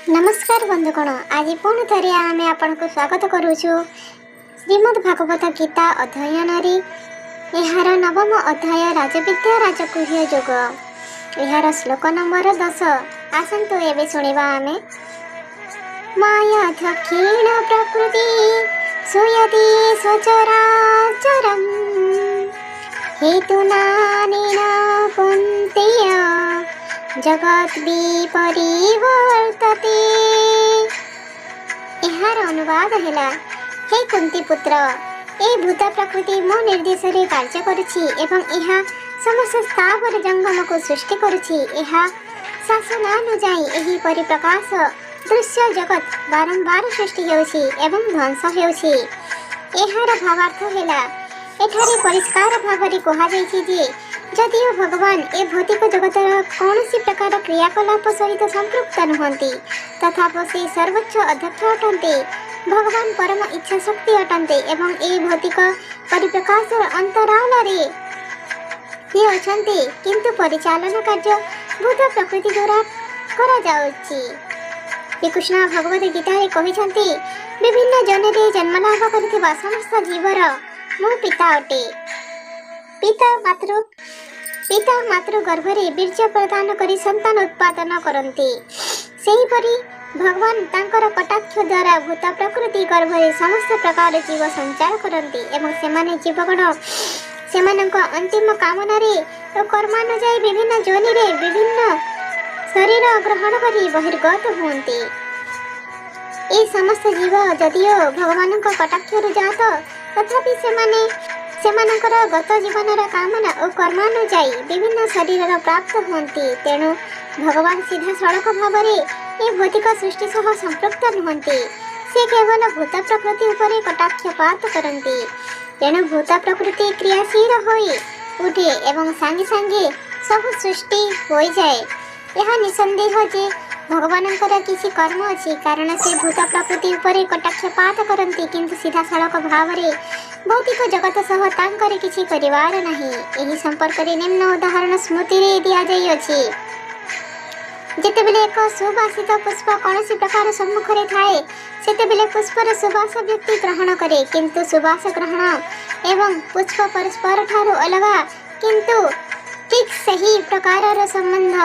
नमस्कार बंधुगण, आज पुणी थे आम आपण को स्वागत करुचु श्रीमद् भागवत गीता अध्ययन यार नवम अध्याय राजविद्या राजगुह्य योग यार श्लोक नंबर 10। आसतु एबे सुनिबा आमे। माया क्षीण प्रकृति सुयति सचराचरम् हेतुनानेन कुन्तेय जगत विपरिवर्तते। एहार अनुवाद हैला, हे कुंती पुत्र, ए भूत प्रकृति मो निर्देश रे कार्य करुछि एवं एहा समस्त स्थावर जंगम को सृष्टि करुछि। एहा शासनानुजाई एही परिप्रकाश दृश्य जगत बारंबार सृष्टि हेउछि एवं ध्वंस हेउछि। एहार भावार्थ हैला, एठारे परिष्कार भावरे कहा जाइछि जे जदिओ भगवान ए भौतिक जगतर कौन प्रकार क्रियाकलाप सहित संपृक्त नुहंती, तथापि से सर्वोच्च अध्यक्ष अटंते, भगवान परम इच्छा शक्ति अटंते एवं ए भौतिक परिप्रकाशर अंतराल रे ही अछंती, किंतु परिचालन कार्य भूत प्रकृति द्वारा करा जाउछि। श्रीकृष्ण भगवत गीता रे कहिसंती, विभिन्न जन्मरे जन्मलाभ करथिबा समस्त जीवर मो पिता अटे। पिता मातृ गर्भरे वीर्य प्रदान करी संतान उत्पादन करती। सेही परी भगवान तांकर कटाक्ष द्वारा भूत प्रकृति गर्भरे समस्त प्रकार जीव संचार करती एवं सेमाने जीवगण सेमानक अंतिम कामना रे और कर्मानुजाई विभिन्न जोनि रे विभिन्न शरीर ग्रहण करी बहिर्गत हुंती। ए समस्त जीव जदिओ भगवानक कटाक्षरु जात, तथापि सेमानकर गत जीवनर कामना और कर्मानुजाई विभिन्न शरीर प्राप्त हुंती। तेणु भगवान सीधा सड़क भाव ए भौतिक सृष्टि सह संपृक्त नुहंती, से केवल भूत प्रकृति उपरे कटाक्षपात करती। तेणु भूत प्रकृति क्रियाशील होई उठे एवं सांगे सांगे सब सृष्टि हो जाए। यह निसंदेह जे भगवानंकर किसी कर्म अछि, कारण से भूत प्रकृति उपरे कटाक्षपात करती, किंतु सीधा सड़क भाव भौतिक जगत सह तांकर किछि करिवार नाही। एही संपर्क रे निम्न उदाहरण स्मृति रे दिया जाई अछि। जेतेबेले एक सुवासित पुष्प कौनसी प्रकार सम्मुख रे थाए, सेतेबेले पुष्पर सुवास व्यक्ति ग्रहण करे, किंतु सुवास ग्रहण एवं पुष्प परस्पर ठारू अलगा, किंतु ठीक सही प्रकार संबंध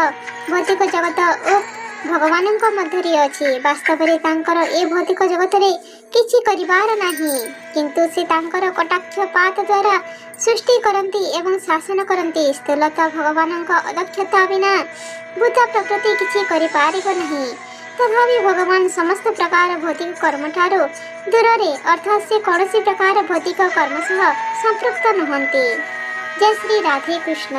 भौतिक जगत और भगवानଙ୍କ ମଧ୍ୟରେ ଅଛି। ବାସ୍ତବରେ ତାଙ୍କର ଏ ଭୌତିକ ଜଗତରେ କିଛି କରିବାର ନାହିଁ, କିନ୍ତୁ ସେ ତାଙ୍କର କଟାକ୍ଷପାତ ଦ୍ୱାରା ସୃଷ୍ଟି କରନ୍ତି ଏବଂ ଶାସନ କରନ୍ତି। ସ୍ଥୂଳତଃ ଭଗବାନଙ୍କ ଅଦକ୍ଷତା ବିନା ଭୂତ ପ୍ରକୃତି କିଛି କରିପାରିବ ନାହିଁ। ତଥାପି ଭଗବାନ ସମସ୍ତ ପ୍ରକାର ଭୌତିକ କର୍ମଠାରୁ ଦୂରରେ, ଅର୍ଥାତ୍ ସେ କୌଣସି ପ୍ରକାର ଭୌତିକ କର୍ମ ସହ ସମ୍ପୃକ୍ତ ନୁହନ୍ତି। ଜୟ ଶ୍ରୀ ରାଧେ କୃଷ୍ଣ।